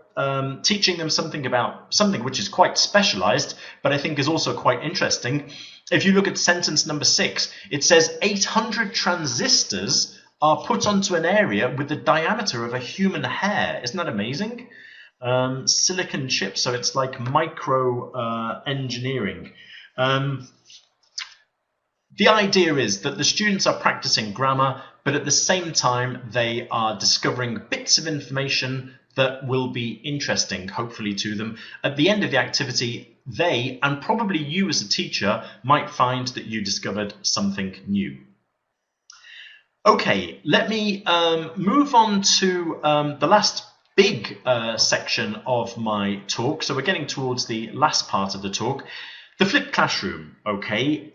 teaching them something about something which is quite specialized, but I think is also quite interesting. If you look at sentence number 6, it says 800 transistors are put onto an area with the diameter of a human hair. Isn't that amazing? Silicon chips, so it's like micro engineering. The idea is that the students are practicing grammar, but at the same time they are discovering bits of information that will be interesting, hopefully, to them. At the end of the activity, they, and probably you as a teacher, might find that you discovered something new. Okay, let me move on to the last big section of my talk. So we're getting towards the last part of the talk. The flipped classroom, okay.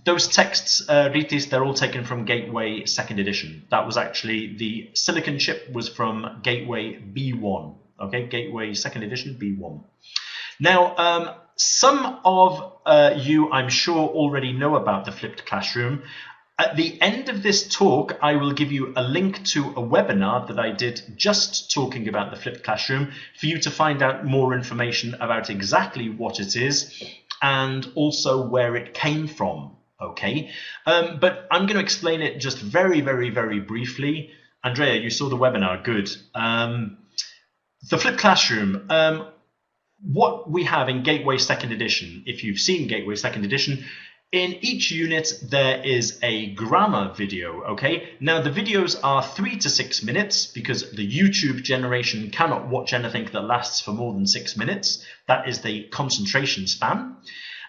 Those texts, Ritis, they're all taken from Gateway 2nd edition. That was actually, the silicon chip was from Gateway B1, okay, Gateway 2nd edition B1. Now, some of you, I'm sure, already know about the flipped classroom. At the end of this talk, I will give you a link to a webinar that I did just talking about the flipped classroom for you to find out more information about exactly what it is and also where it came from, okay? But I'm going to explain it just very, very, very briefly. Andrea, you saw the webinar, good. The flipped classroom, what we have in Gateway 2nd edition, if you've seen Gateway 2nd edition, in each unit, there is a grammar video, okay? Now, the videos are 3 to 6 minutes because the YouTube generation cannot watch anything that lasts for more than 6 minutes. That is the concentration span.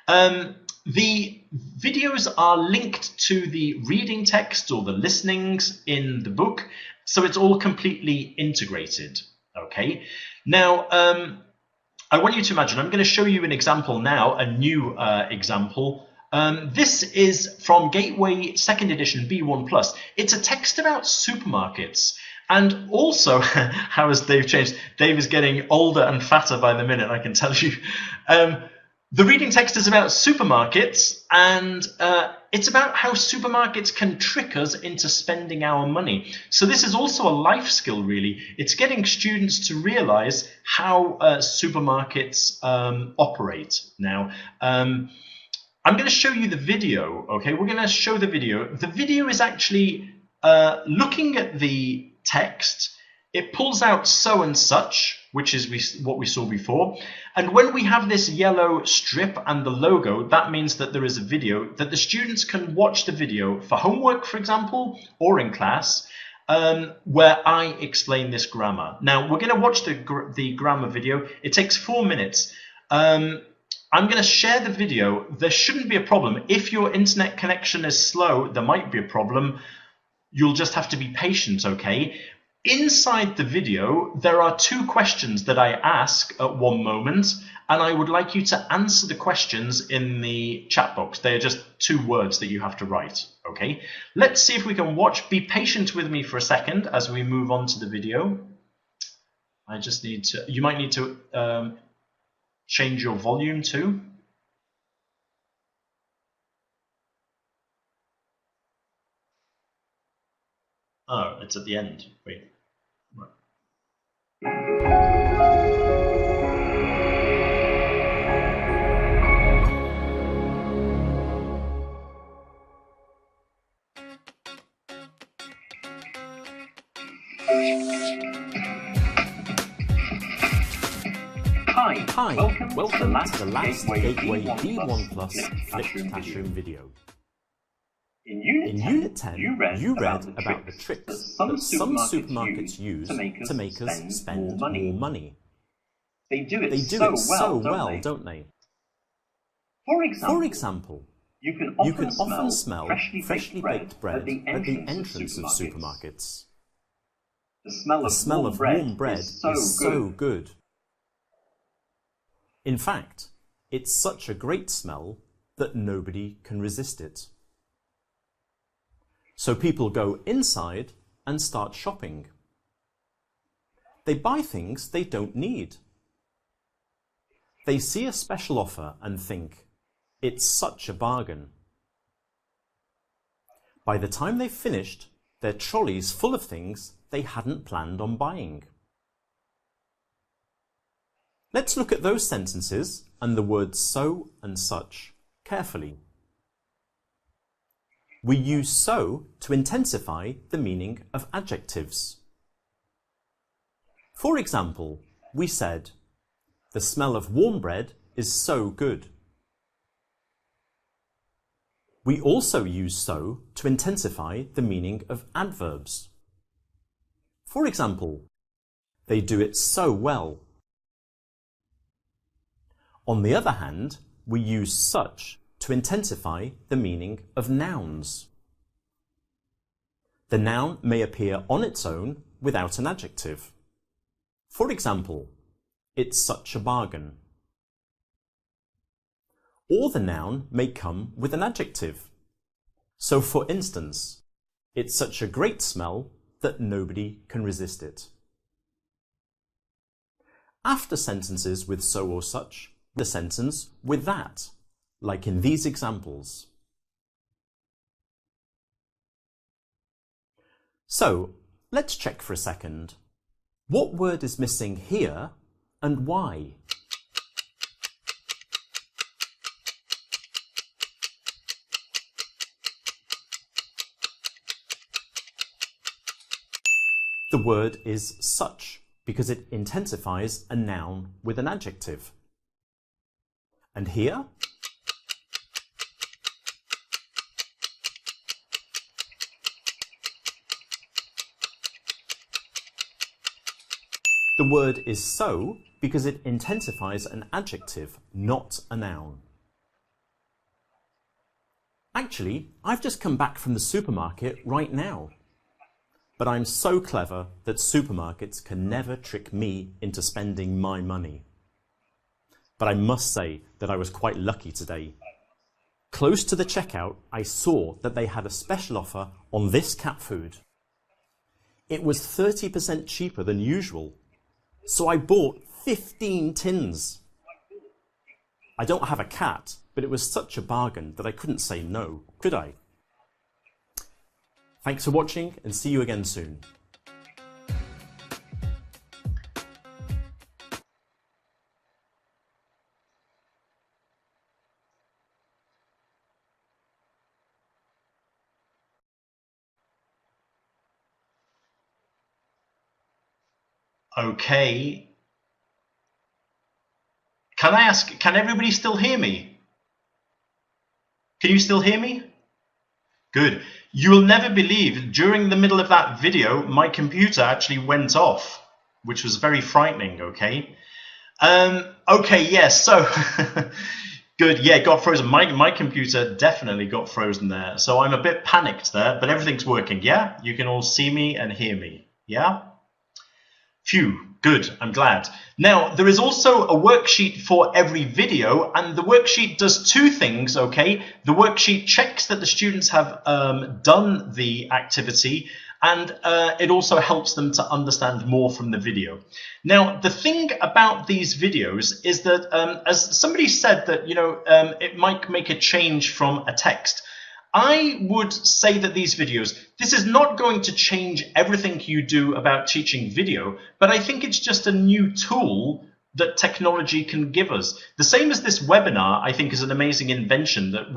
The videos are linked to the reading text or the listenings in the book, so it's all completely integrated, okay? Now, I want you to imagine, I'm going to show you an example now, a new example. This is from Gateway 2nd edition B1+. It's a text about supermarkets. And also, how has Dave changed? Dave is getting older and fatter by the minute, I can tell you. The reading text is about supermarkets, and it's about how supermarkets can trick us into spending our money. So this is also a life skill, really. It's getting students to realize how supermarkets operate now. I'm going to show you the video, okay? We're going to show the video. The video is actually looking at the text. It pulls out so and such, which is what we saw before. And when we have this yellow strip and the logo, that means that there is a video that the students can watch the video for homework, for example, or in class, where I explain this grammar. Now, we're going to watch the grammar video. It takes 4 minutes. I'm going to share the video. There shouldn't be a problem. If your internet connection is slow, there might be a problem. You'll just have to be patient, okay? Inside the video, there are 2 questions that I ask at one moment, and I would like you to answer the questions in the chat box. They are just 2 words that you have to write, okay? Let's see if we can watch. Be patient with me for a second as we move on to the video. I just need to, you might need to change your volume too. Oh, it's at the end. Wait. Right. Hi, welcome to the last Gateway D1 Plus Flipped Classroom video. In Unit 10, you read about the tricks that some supermarkets use to make us spend more money. They do it so well, don't they? For example, you can often smell freshly baked bread at the entrance of supermarkets. The smell of warm bread is so good. In fact, it's such a great smell that nobody can resist it. So people go inside and start shopping. They buy things they don't need. They see a special offer and think, it's such a bargain. By the time they've finished, their trolley's full of things they hadn't planned on buying. Let's look at those sentences and the words so and such carefully. We use so to intensify the meaning of adjectives. For example, we said, the smell of warm bread is so good. We also use so to intensify the meaning of adverbs. For example, they do it so well. On the other hand, we use such to intensify the meaning of nouns. The noun may appear on its own without an adjective. For example, it's such a bargain. Or the noun may come with an adjective. So for instance, it's such a great smell that nobody can resist it. After sentences with so or such, the sentence with that, like in these examples. So, let's check for a second. What word is missing here and why? The word is such because it intensifies a noun with an adjective. And here? The word is so because it intensifies an adjective, not a noun. Actually, I've just come back from the supermarket right now. But I'm so clever that supermarkets can never trick me into spending my money. But I must say that I was quite lucky today. Close to the checkout, I saw that they had a special offer on this cat food. It was 30% cheaper than usual, so I bought 15 tins. I don't have a cat, but it was such a bargain that I couldn't say no, could I? Thanks for watching and see you again soon. Okay. Can I ask, can everybody still hear me? Can you still hear me? Good. You will never believe, during the middle of that video, my computer actually went off, which was very frightening, okay? Okay, yes, so, good, yeah, it got frozen. My computer definitely got frozen there, so I'm a bit panicked there, but everything's working, yeah? You can all see me and hear me, yeah? Phew, good, I'm glad. Now, there is also a worksheet for every video, and the worksheet does two things, okay? The worksheet checks that the students have done the activity, and it also helps them to understand more from the video. Now, the thing about these videos is that, as somebody said that, you know, it might make a change from a text. I would say that these videos, this is not going to change everything you do about teaching video, but I think it's just a new tool that technology can give us. The same as this webinar, I think, is an amazing invention that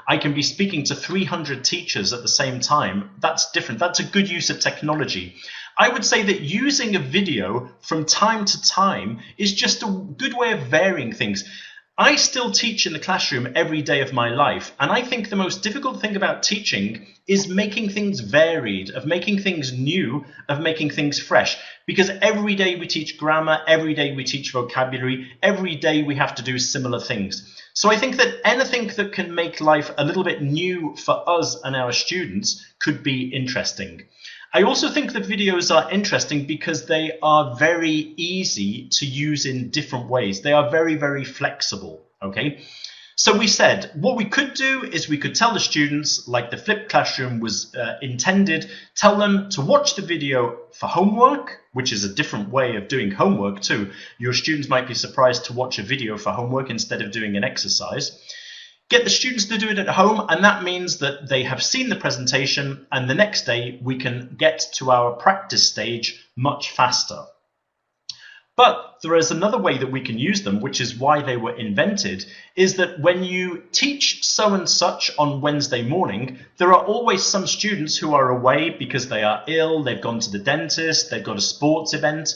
I can be speaking to 300 teachers at the same time. That's different. That's a good use of technology. I would say that using a video from time to time is just a good way of varying things. I still teach in the classroom every day of my life, and I think the most difficult thing about teaching is making things varied, of making things new, of making things fresh. Because every day we teach grammar, every day we teach vocabulary, every day we have to do similar things. So I think that anything that can make life a little bit new for us and our students could be interesting. I also think that videos are interesting because they are very easy to use in different ways. They are very, very flexible, okay? So we said what we could do is we could tell the students, like the flipped classroom was intended, tell them to watch the video for homework, which is a different way of doing homework too. Your students might be surprised to watch a video for homework instead of doing an exercise. Get the students to do it at home, and that means that they have seen the presentation, and the next day we can get to our practice stage much faster. But there is another way that we can use them, which is why they were invented, is that when you teach so and such on Wednesday morning, there are always some students who are away because they are ill, they've gone to the dentist, they've got a sports event,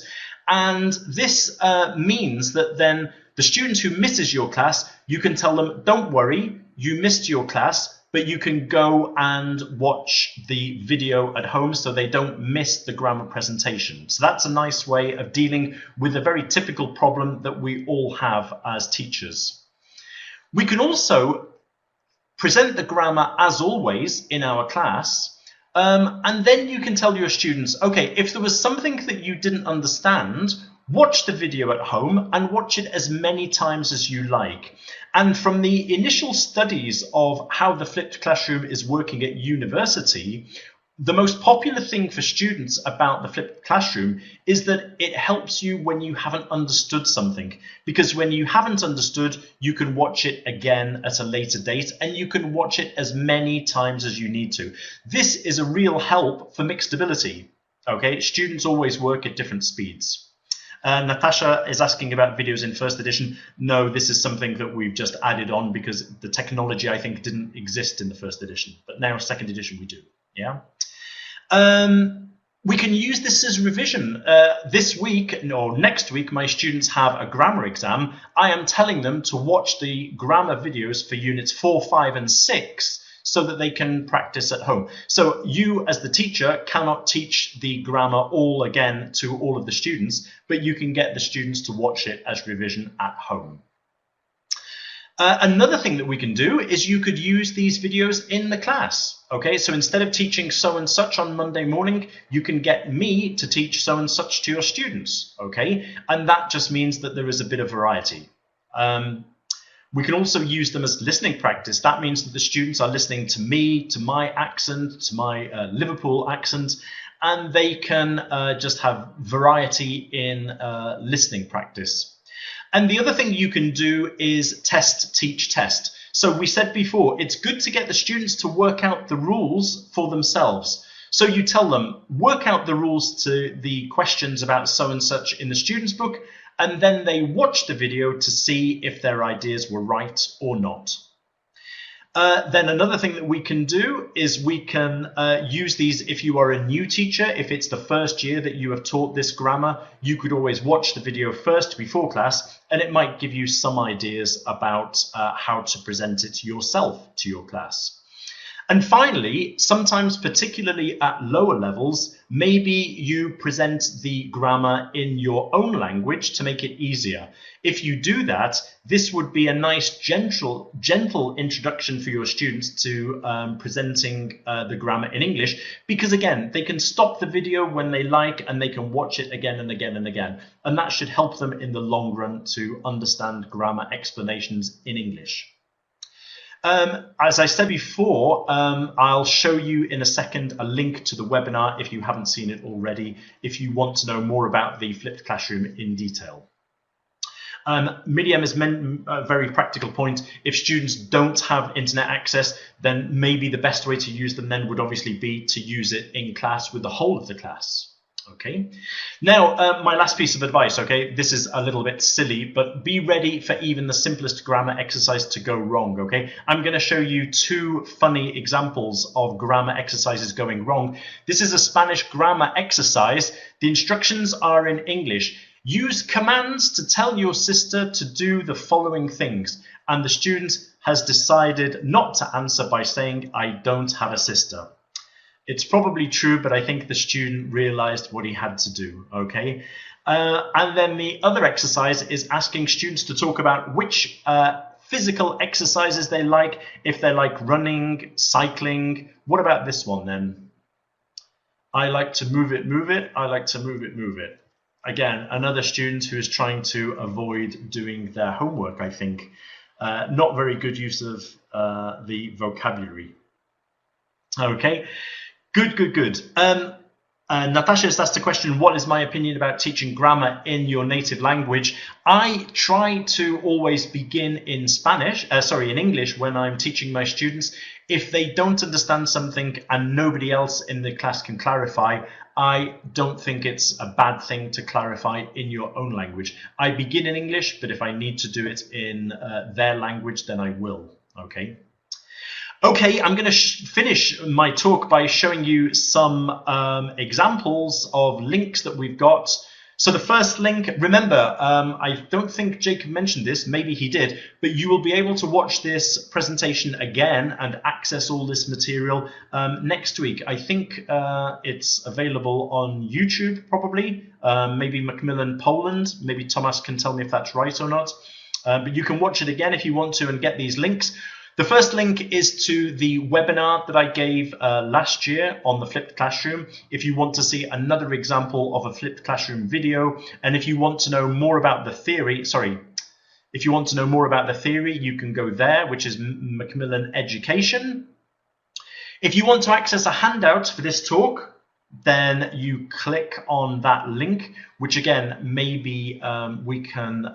and this means that then the student who misses your class, you can tell them, don't worry, you missed your class, but you can go and watch the video at home so they don't miss the grammar presentation. So that's a nice way of dealing with a very typical problem that we all have as teachers. We can also present the grammar as always in our class, and then you can tell your students, okay, if there was something that you didn't understand, watch the video at home and watch it as many times as you like. And from the initial studies of how the flipped classroom is working at university, the most popular thing for students about the flipped classroom is that it helps you when you haven't understood something. Because when you haven't understood, you can watch it again at a later date, and you can watch it as many times as you need to. This is a real help for mixed ability. Okay, students always work at different speeds. Natasha is asking about videos in first edition. No, this is something that we've just added on because the technology, I think, didn't exist in the first edition. But now second edition we do. Yeah. We can use this as revision. This week or next week, my students have a grammar exam. I am telling them to watch the grammar videos for units 4, 5, and 6 so that they can practice at home. So you, as the teacher, cannot teach the grammar all again to all of the students, but you can get the students to watch it as revision at home. Another thing that we can do is you could use these videos in the class. Okay, so instead of teaching so and such on Monday morning, you can get me to teach so and such to your students. Okay, and that just means that there is a bit of variety. We can also use them as listening practice. That means that the students are listening to me, to my accent, to my Liverpool accent, and they can just have variety in listening practice. And the other thing you can do is test, teach, test. So we said before, it's good to get the students to work out the rules for themselves. So you tell them, work out the rules to the questions about so and such in the student's book, and then they watch the video to see if their ideas were right or not. Then another thing that we can do is we can use these if you are a new teacher. If it's the first year that you have taught this grammar, you could always watch the video first before class, and it might give you some ideas about how to present it yourself to your class. And finally, sometimes, particularly at lower levels, maybe you present the grammar in your own language to make it easier. If you do that, this would be a nice, gentle introduction for your students to presenting the grammar in English, because again, they can stop the video when they like and they can watch it again and again and again. And that should help them in the long run to understand grammar explanations in English. As I said before, I'll show you in a second a link to the webinar if you haven't seen it already, if you want to know more about the flipped classroom in detail. Miriam has meant a very practical point. If students don't have internet access, then maybe the best way to use them then would obviously be to use it in class with the whole of the class. Okay, now my last piece of advice, okay, this is a little bit silly, but be ready for even the simplest grammar exercise to go wrong, okay? I'm going to show you two funny examples of grammar exercises going wrong. This is a Spanish grammar exercise. The instructions are in English. Use commands to tell your sister to do the following things. And the student has decided not to answer by saying, I don't have a sister. It's probably true, but I think the student realized what he had to do, okay? And then the other exercise is asking students to talk about which physical exercises they like, if they like running, cycling. What about this one then? I like to move it, move it. I like to move it, move it. Again, another student who is trying to avoid doing their homework, I think. Not very good use of the vocabulary. Okay. Good, good, good. Natasha has asked a question, what is my opinion about teaching grammar in your native language? I try to always begin in in English when I'm teaching my students. If they don't understand something and nobody else in the class can clarify, I don't think it's a bad thing to clarify in your own language. I begin in English, but if I need to do it in their language, then I will, okay? Okay, I'm going to finish my talk by showing you some examples of links that we've got. So the first link, remember, I don't think Jacob mentioned this, maybe he did, but you will be able to watch this presentation again and access all this material next week. I think it's available on YouTube, probably, maybe Macmillan Poland. Maybe Thomas can tell me if that's right or not. But you can watch it again if you want to and get these links. The first link is to the webinar that I gave last year on the flipped classroom. If you want to see another example of a flipped classroom video, and if you want to know more about the theory, if you want to know more about the theory, you can go there, which is Macmillan Education. If you want to access a handout for this talk, then you click on that link, which again, maybe we can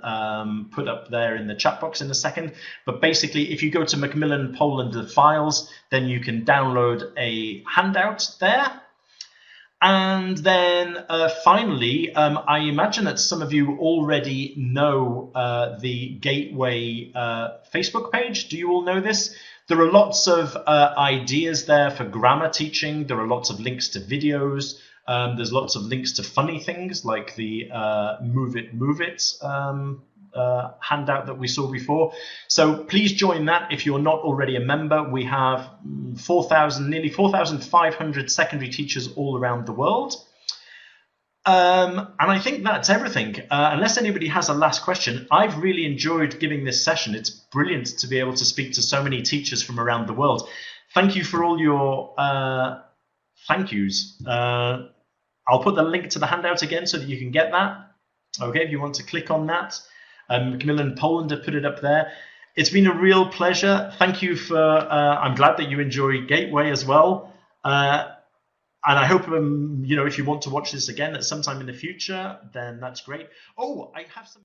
put up there in the chat box in a second. But basically, if you go to Macmillan Poland, the files, then you can download a handout there. And then finally, I imagine that some of you already know the Gateway Facebook page. Do you all know this? There are lots of ideas there for grammar teaching. There are lots of links to videos. There's lots of links to funny things like the Move It handout that we saw before. So please join that if you're not already a member. We have nearly 4,500 secondary teachers all around the world. And I think that's everything. Unless anybody has a last question, I've really enjoyed giving this session. It's brilliant to be able to speak to so many teachers from around the world. Thank you for all your thank yous. I'll put the link to the handout again so that you can get that. Okay, if you want to click on that. Macmillan Poland have put it up there. It's been a real pleasure. Thank you for, I'm glad that you enjoy Gateway as well. And I hope, you know, if you want to watch this again at some time in the future, then that's great. Oh, I have some.